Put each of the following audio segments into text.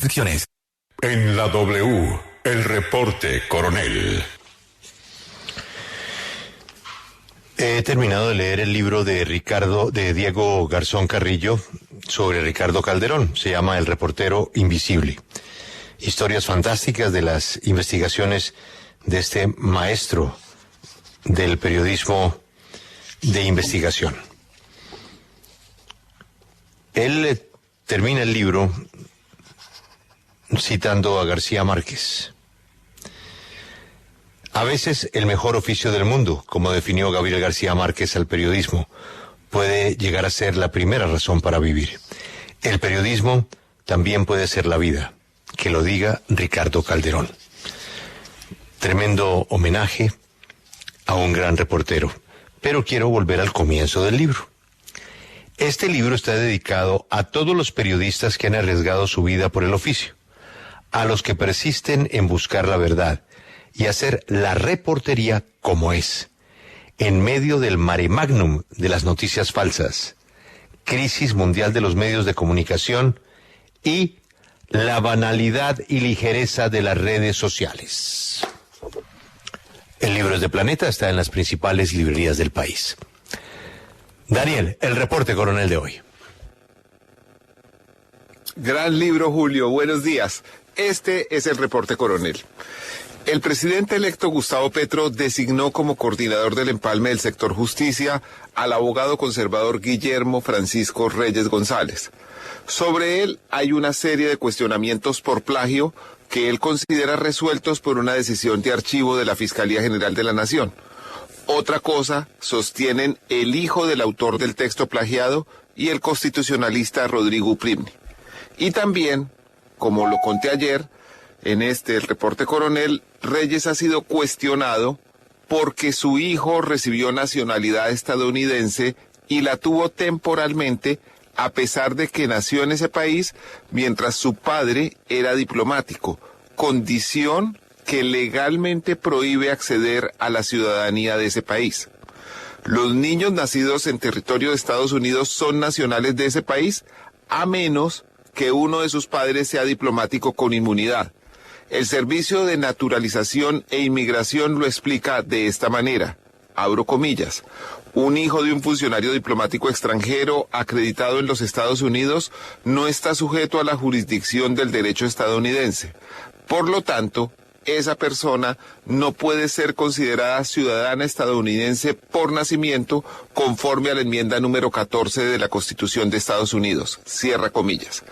Restricciones. En la W, el reporte coronel. He terminado de leer el libro de Diego Garzón Carrillo sobre Ricardo Calderón. Se llama El reportero invisible. Historias fantásticas de las investigaciones de este maestro del periodismo de investigación. Él termina el libro citando a García Márquez. A veces el mejor oficio del mundo, como definió Gabriel García Márquez al periodismo, puede llegar a ser la primera razón para vivir. El periodismo también puede ser la vida, que lo diga Ricardo Calderón. Tremendo homenaje a un gran reportero, pero quiero volver al comienzo del libro. Este libro está dedicado a todos los periodistas que han arriesgado su vida por el oficio, a los que persisten en buscar la verdad y hacer la reportería como es, en medio del mare magnum de las noticias falsas, crisis mundial de los medios de comunicación y la banalidad y ligereza de las redes sociales. El libro es de Planeta, está en las principales librerías del país. Daniel, el reporte coronel de hoy. Gran libro, Julio. Buenos días. Este es el reporte coronel. El presidente electo Gustavo Petro designó como coordinador del empalme del sector justicia al abogado conservador Guillermo Francisco Reyes González. Sobre él hay una serie de cuestionamientos por plagio que él considera resueltos por una decisión de archivo de la Fiscalía General de la Nación. Otra cosa sostienen el hijo del autor del texto plagiado y el constitucionalista Rodrigo Uprimni. Y también, como lo conté ayer, en el reporte coronel, Reyes ha sido cuestionado porque su hijo recibió nacionalidad estadounidense y la tuvo temporalmente a pesar de que nació en ese país mientras su padre era diplomático, condición que legalmente prohíbe acceder a la ciudadanía de ese país. Los niños nacidos en territorio de Estados Unidos son nacionales de ese país, a menos que uno de sus padres sea diplomático con inmunidad. El Servicio de Naturalización e Inmigración lo explica de esta manera, abro comillas: un hijo de un funcionario diplomático extranjero acreditado en los Estados Unidos no está sujeto a la jurisdicción del derecho estadounidense. Por lo tanto, esa persona no puede ser considerada ciudadana estadounidense por nacimiento conforme a la enmienda número 14 de la Constitución de Estados Unidos. Cierra comillas.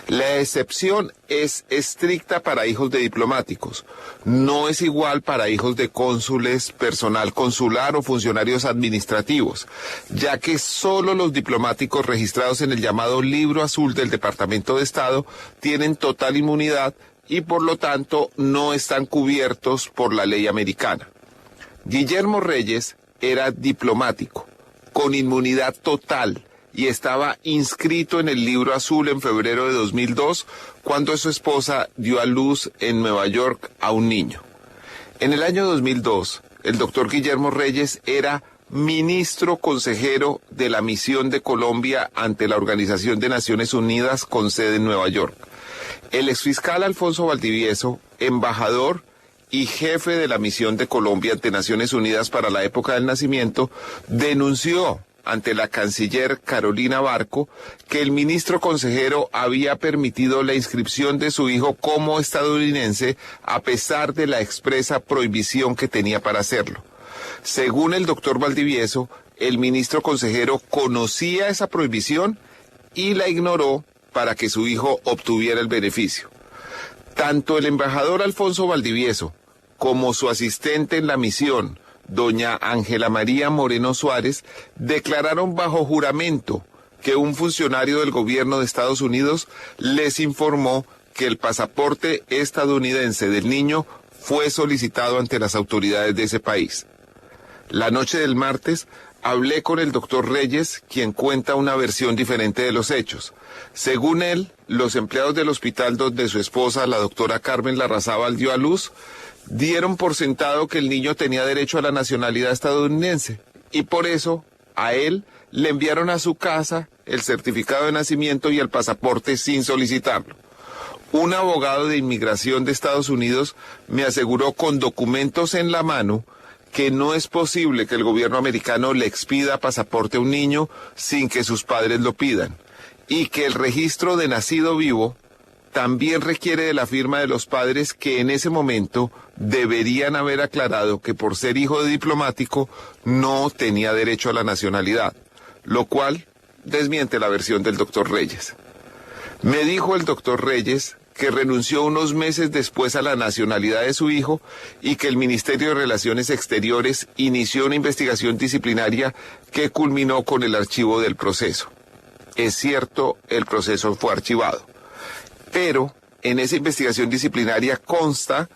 La excepción es estricta para hijos de diplomáticos. No es igual para hijos de cónsules, personal consular o funcionarios administrativos, ya que solo los diplomáticos registrados en el llamado Libro Azul del Departamento de Estado tienen total inmunidad y por lo tanto no están cubiertos por la ley americana. Guillermo Reyes era diplomático, con inmunidad total, y estaba inscrito en el Libro Azul en febrero de 2002, cuando su esposa dio a luz en Nueva York a un niño. En el año 2002, el doctor Guillermo Reyes era ministro consejero de la misión de Colombia ante la Organización de Naciones Unidas con sede en Nueva York. El exfiscal Alfonso Valdivieso, embajador y jefe de la misión de Colombia ante Naciones Unidas para la época del nacimiento, denunció ante la canciller Carolina Barco que el ministro consejero había permitido la inscripción de su hijo como estadounidense a pesar de la expresa prohibición que tenía para hacerlo. Según el doctor Valdivieso, el ministro consejero conocía esa prohibición y la ignoró para que su hijo obtuviera el beneficio. Tanto el embajador Alfonso Valdivieso como su asistente en la misión, doña Ángela María Moreno Suárez, declararon bajo juramento que un funcionario del gobierno de Estados Unidos les informó que el pasaporte estadounidense del niño fue solicitado ante las autoridades de ese país. La noche del martes hablé con el doctor Reyes, quien cuenta una versión diferente de los hechos. Según él, los empleados del hospital donde su esposa, la doctora Carmen Larrazábal, dio a luz, dieron por sentado que el niño tenía derecho a la nacionalidad estadounidense y por eso a él le enviaron a su casa el certificado de nacimiento y el pasaporte sin solicitarlo. Un abogado de inmigración de Estados Unidos me aseguró con documentos en la mano que no es posible que el gobierno americano le expida pasaporte a un niño sin que sus padres lo pidan, y que el registro de nacido vivo también requiere de la firma de los padres, que en ese momento deberían haber aclarado que por ser hijo de diplomático no tenía derecho a la nacionalidad, lo cual desmiente la versión del doctor Reyes. Me dijo el doctor Reyes que renunció unos meses después a la nacionalidad de su hijo y que el Ministerio de Relaciones Exteriores inició una investigación disciplinaria que culminó con el archivo del proceso. Es cierto, el proceso fue archivado, pero en esa investigación disciplinaria consta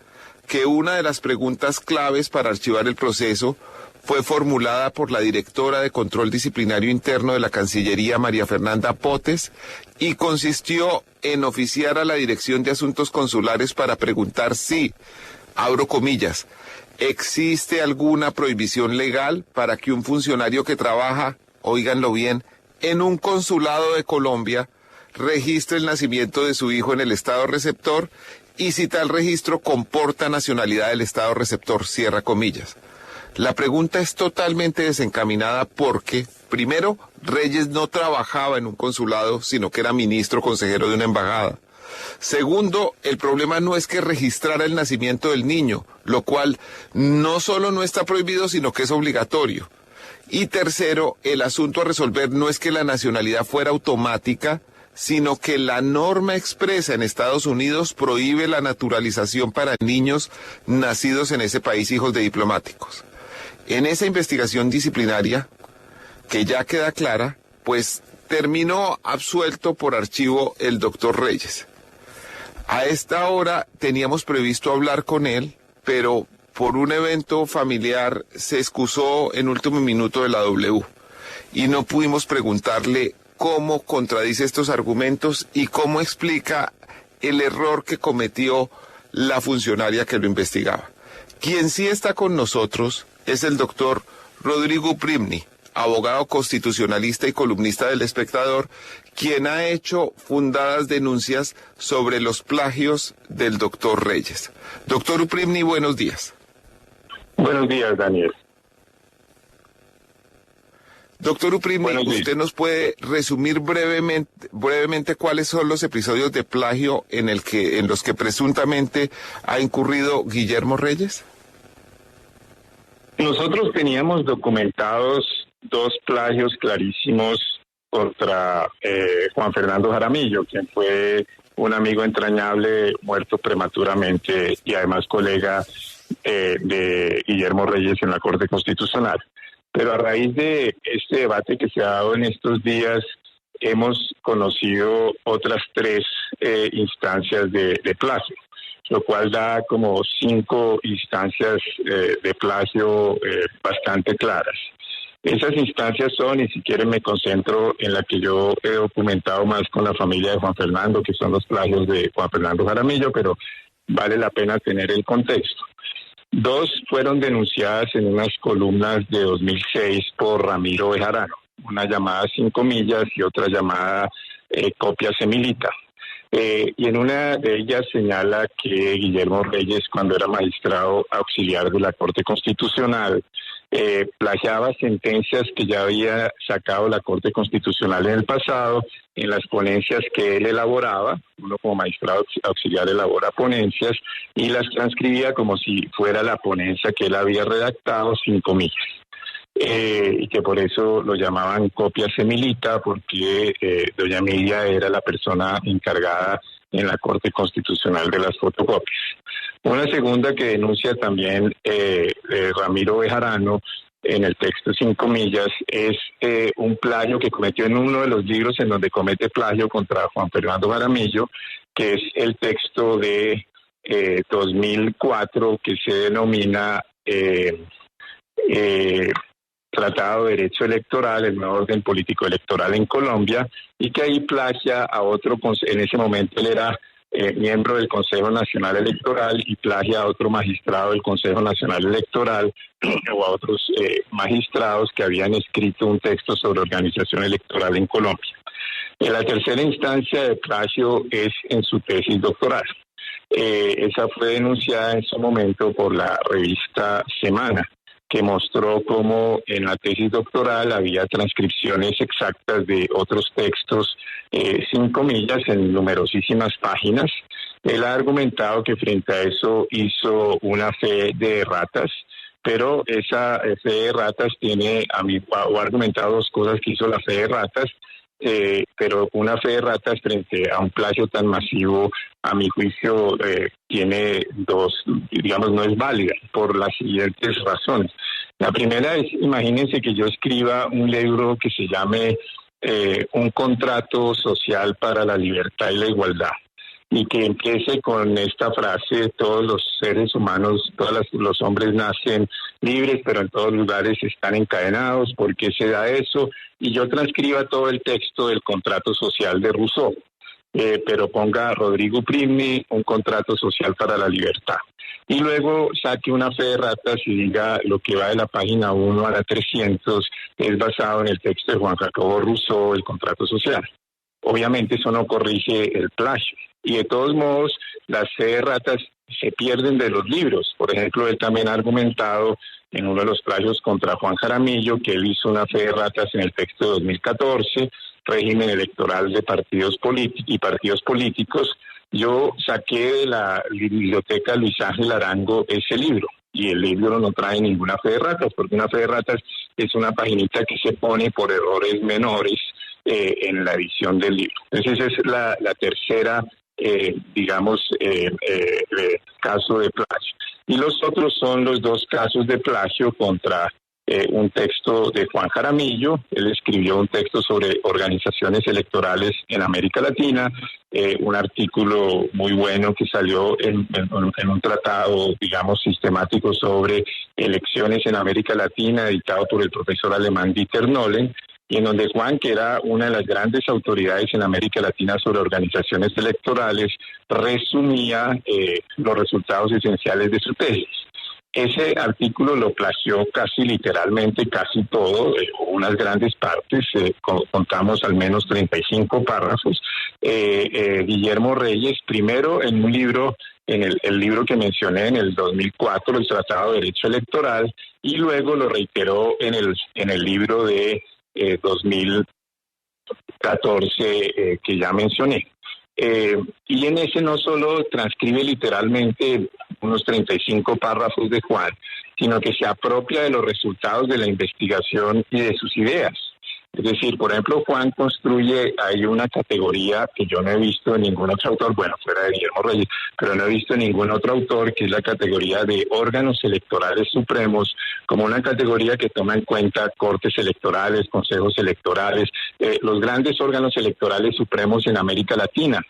que una de las preguntas claves para archivar el proceso fue formulada por la directora de Control Disciplinario Interno de la Cancillería, María Fernanda Potes, y consistió en oficiar a la Dirección de Asuntos Consulares para preguntar si, abro comillas, existe alguna prohibición legal para que un funcionario que trabaja, óiganlo bien, en un consulado de Colombia, registre el nacimiento de su hijo en el estado receptor y si tal registro comporta nacionalidad del estado receptor, cierra comillas. La pregunta es totalmente desencaminada porque, primero, Reyes no trabajaba en un consulado, sino que era ministro consejero de una embajada. Segundo, el problema no es que registrara el nacimiento del niño, lo cual no solo no está prohibido, sino que es obligatorio. Y tercero, el asunto a resolver no es que la nacionalidad fuera automática, sino que la norma expresa en Estados Unidos prohíbe la naturalización para niños nacidos en ese país, hijos de diplomáticos. En esa investigación disciplinaria, que ya queda clara, pues terminó absuelto por archivo el doctor Reyes. A esta hora teníamos previsto hablar con él, pero por un evento familiar se excusó en último minuto de la W y no pudimos preguntarle cómo contradice estos argumentos y cómo explica el error que cometió la funcionaria que lo investigaba. Quien sí está con nosotros es el doctor Rodrigo Uprivny, abogado constitucionalista y columnista del Espectador, quien ha hecho fundadas denuncias sobre los plagios del doctor Reyes. Doctor Uprivny, buenos días. Buenos días, Daniel. Doctor Uprivny, ¿usted nos puede resumir brevemente cuáles son los episodios de plagio en los que presuntamente ha incurrido Guillermo Reyes? Nosotros teníamos documentados 2 plagios clarísimos contra Juan Fernando Jaramillo, quien fue un amigo entrañable muerto prematuramente y además colega de Guillermo Reyes en la Corte Constitucional. Pero a raíz de este debate que se ha dado en estos días, hemos conocido otras 3 instancias de plagio, lo cual da como 5 instancias de plagio bastante claras. Esas instancias son, y si quieren me concentro en la que yo he documentado más con la familia de Juan Fernando, que son los plagios de Juan Fernando Jaramillo, pero vale la pena tener el contexto. 2 fueron denunciadas en unas columnas de 2006 por Ramiro Bejarano, una llamada 5 millas y otra llamada Copia Semilita. Y en una de ellas señala que Guillermo Reyes, cuando era magistrado auxiliar de la Corte Constitucional, plagiaba sentencias que ya había sacado la Corte Constitucional en el pasado, en las ponencias que él elaboraba. Uno como magistrado auxiliar elabora ponencias y las transcribía como si fuera la ponencia que él había redactado 5 millas. Y que por eso lo llamaban Copia Semilita, porque doña Emilia era la persona encargada en la Corte Constitucional de las fotocopias. Una segunda que denuncia también Ramiro Bejarano en el texto 5 millas es un plagio que cometió en uno de los libros en donde comete plagio contra Juan Fernando Jaramillo, que es el texto de 2004 que se denomina Tratado de Derecho Electoral, el nuevo orden político electoral en Colombia, y que ahí plagia a otro, en ese momento él era miembro del Consejo Nacional Electoral y plagia a otro magistrado del Consejo Nacional Electoral o a otros magistrados que habían escrito un texto sobre organización electoral en Colombia. La tercera instancia de plagio es en su tesis doctoral. Esa fue denunciada en su momento por la revista Semana, que mostró cómo en la tesis doctoral había transcripciones exactas de otros textos, sin comillas, en numerosísimas páginas. Él ha argumentado que frente a eso hizo una fe de ratas, pero esa fe de ratas ha argumentado dos cosas que hizo la fe de ratas, pero una fe de ratas frente a un plagio tan masivo, a mi juicio, tiene no es válida por las siguientes razones. La primera es, imagínense que yo escriba un libro que se llame Un contrato social para la libertad y la igualdad, y que empiece con esta frase: todos los seres humanos, los hombres nacen libres, pero en todos lugares están encadenados. ¿Por qué se da eso? Y yo transcriba todo el texto del contrato social de Rousseau, pero ponga Rodrigo Primi, Un contrato social para la libertad. Y luego saque una fe de ratas y diga lo que va de la página 1 a la 300 es basado en el texto de Juan Jacobo Rousseau, El contrato social. Obviamente eso no corrige el plagio. Y de todos modos, las fe de ratas se pierden de los libros. Por ejemplo, él también ha argumentado en uno de los plagios contra Juan Jaramillo que él hizo una fe de ratas en el texto de 2014, régimen electoral de partidos políticos. Yo saqué de la biblioteca Luis Ángel Arango ese libro, y el libro no trae ninguna fe de ratas, porque una fe de ratas es una paginita que se pone por errores menores en la edición del libro. Entonces esa es la tercera, caso de plagio. Y los otros son los dos casos de plagio contra un texto de Juan Jaramillo. Él escribió un texto sobre organizaciones electorales en América Latina, un artículo muy bueno que salió en un tratado, sistemático sobre elecciones en América Latina, editado por el profesor alemán Dieter Nolen, y en donde Juan, que era una de las grandes autoridades en América Latina sobre organizaciones electorales, resumía los resultados esenciales de su tesis. Ese artículo lo plagió casi literalmente, casi todo, unas grandes partes, contamos al menos 35 párrafos. Guillermo Reyes, primero en un libro, en el libro que mencioné en el 2004, el Tratado de Derecho Electoral, y luego lo reiteró en el libro de 2014 que ya mencioné. Y en ese no solo transcribe literalmente unos 35 párrafos de Juan, sino que se apropia de los resultados de la investigación y de sus ideas. Es decir, por ejemplo, Juan construye ahí una categoría que yo no he visto en ningún otro autor, bueno, fuera de Guillermo Reyes, pero no he visto en ningún otro autor, que es la categoría de órganos electorales supremos, como una categoría que toma en cuenta cortes electorales, consejos electorales, los grandes órganos electorales supremos en América Latina.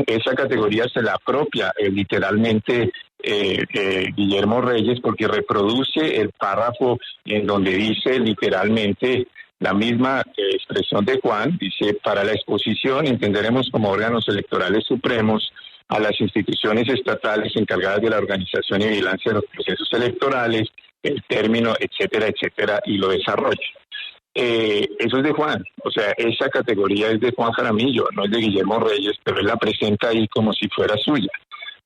Esa categoría se la apropia literalmente Guillermo Reyes, porque reproduce el párrafo en donde dice literalmente la misma expresión de Juan. Dice: para la exposición entenderemos como órganos electorales supremos a las instituciones estatales encargadas de la organización y vigilancia de los procesos electorales, el término, etcétera, etcétera, y lo desarrolla. Eso es de Juan, o sea, esa categoría es de Juan Jaramillo, no es de Guillermo Reyes, pero él la presenta ahí como si fuera suya.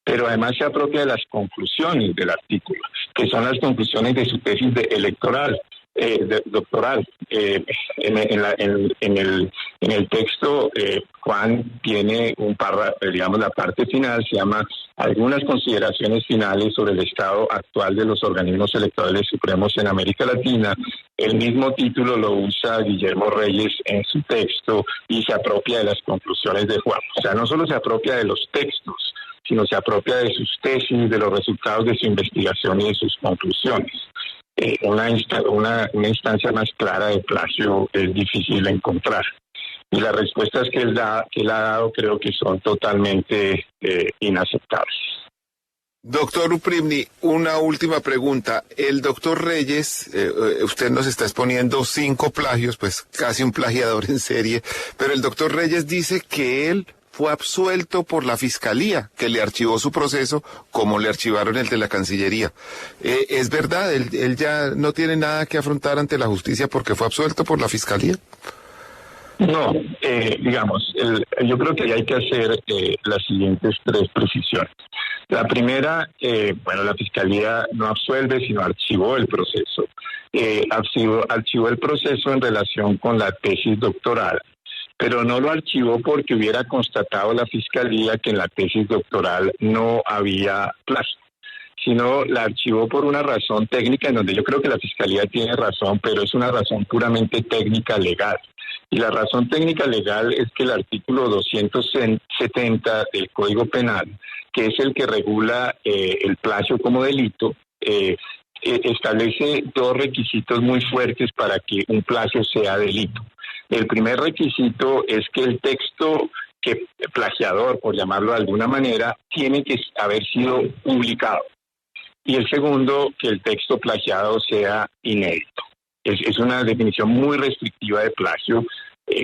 Pero además se apropia de las conclusiones del artículo, que son las conclusiones de su tesis doctoral. En el texto, Juan tiene un párrafo, la parte final se llama Algunas consideraciones finales sobre el estado actual de los organismos electorales supremos en América Latina. El mismo título lo usa Guillermo Reyes en su texto y se apropia de las conclusiones de Juan. O sea, no solo se apropia de los textos, sino se apropia de sus tesis, de los resultados de su investigación y de sus conclusiones. Una instancia más clara de plagio es difícil de encontrar. Y las respuestas que él ha dado creo que son totalmente inaceptables. Doctor Uprimni, una última pregunta. El doctor Reyes, usted nos está exponiendo 5 plagios, pues casi un plagiador en serie, pero el doctor Reyes dice que él fue absuelto por la Fiscalía, que le archivó su proceso como le archivaron el de la Cancillería. ¿Es verdad? ¿Él ya no tiene nada que afrontar ante la justicia porque fue absuelto por la Fiscalía? No, yo creo que hay que hacer las siguientes tres precisiones. La primera, la Fiscalía no absuelve, sino archivó el proceso. Archivó el proceso en relación con la tesis doctoral, pero no lo archivó porque hubiera constatado la Fiscalía que en la tesis doctoral no había plagio, sino la archivó por una razón técnica en donde yo creo que la Fiscalía tiene razón, pero es una razón puramente técnica legal. Y la razón técnica legal es que el artículo 270 del Código Penal, que es el que regula el plagio como delito, establece dos requisitos muy fuertes para que un plagio sea delito. El primer requisito es que el texto plagiador, por llamarlo de alguna manera, tiene que haber sido publicado. Y el segundo, que el texto plagiado sea inédito. Es una definición muy restrictiva de plagio,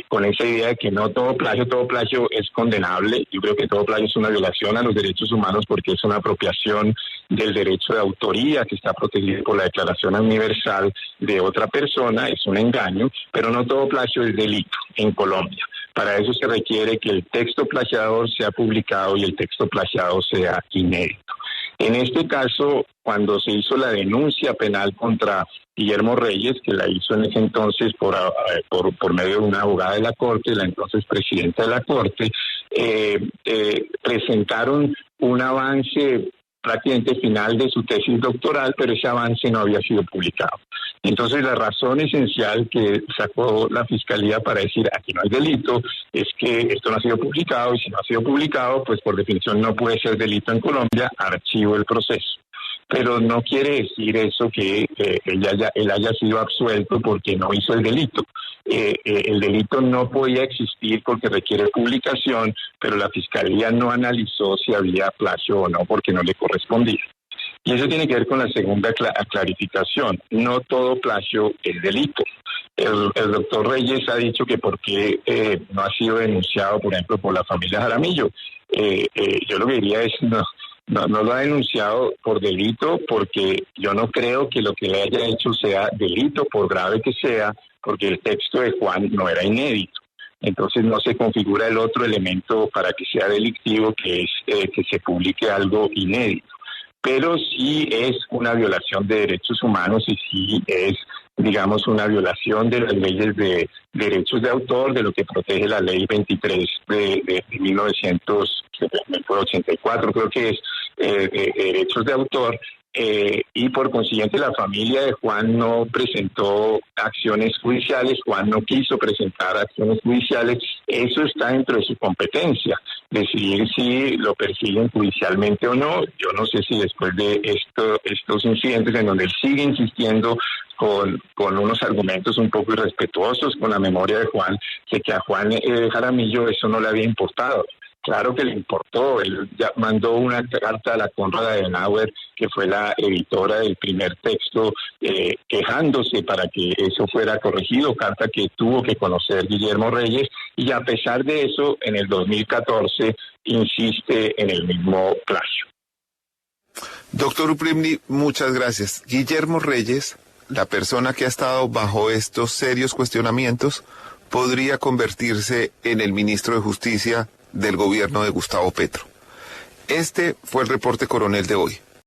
con esa idea de que no todo plagio es condenable. Yo creo que todo plagio es una violación a los derechos humanos porque es una apropiación del derecho de autoría que está protegido por la Declaración Universal de otra persona, es un engaño, pero no todo plagio es delito en Colombia. Para eso se requiere que el texto plagiador sea publicado y el texto plagiado sea inédito. En este caso, cuando se hizo la denuncia penal contra Guillermo Reyes, que la hizo en ese entonces por medio de una abogada de la Corte, la entonces presidenta de la Corte, presentaron un avance prácticamente final de su tesis doctoral, pero ese avance no había sido publicado. Entonces, la razón esencial que sacó la Fiscalía para decir aquí no hay delito es que esto no ha sido publicado, y si no ha sido publicado, pues por definición no puede ser delito en Colombia, archivo el proceso. Pero no quiere decir eso que él haya sido absuelto porque no hizo el delito. El delito no podía existir porque requiere publicación, pero la Fiscalía no analizó si había plagio o no porque no le correspondía. Y eso tiene que ver con la segunda clarificación. No todo plagio es delito. El doctor Reyes ha dicho que por qué no ha sido denunciado, por ejemplo, por la familia Jaramillo. Yo lo que diría es no lo ha denunciado por delito porque yo no creo que lo que le haya hecho sea delito, por grave que sea, porque el texto de Juan no era inédito. Entonces no se configura el otro elemento para que sea delictivo, que es que se publique algo inédito. Pero sí es una violación de derechos humanos y sí es, digamos, una violación de las leyes de derechos de autor, de lo que protege la ley 23 de 1984, creo que es, de derechos de autor. Y por consiguiente la familia de Juan no presentó acciones judiciales, Juan no quiso presentar acciones judiciales, eso está dentro de su competencia, decidir si lo persiguen judicialmente o no. Yo no sé si después de estos incidentes en donde él sigue insistiendo con unos argumentos un poco irrespetuosos con la memoria de Juan, que a Juan Jaramillo eso no le había importado. Claro que le importó, él ya mandó una carta a la Konrad Adenauer, que fue la editora del primer texto, quejándose para que eso fuera corregido, carta que tuvo que conocer Guillermo Reyes, y a pesar de eso, en el 2014 insiste en el mismo plagio. Doctor Uprimni, muchas gracias. Guillermo Reyes, la persona que ha estado bajo estos serios cuestionamientos, podría convertirse en el ministro de Justicia del gobierno de Gustavo Petro. Este fue el reporte coronel de hoy.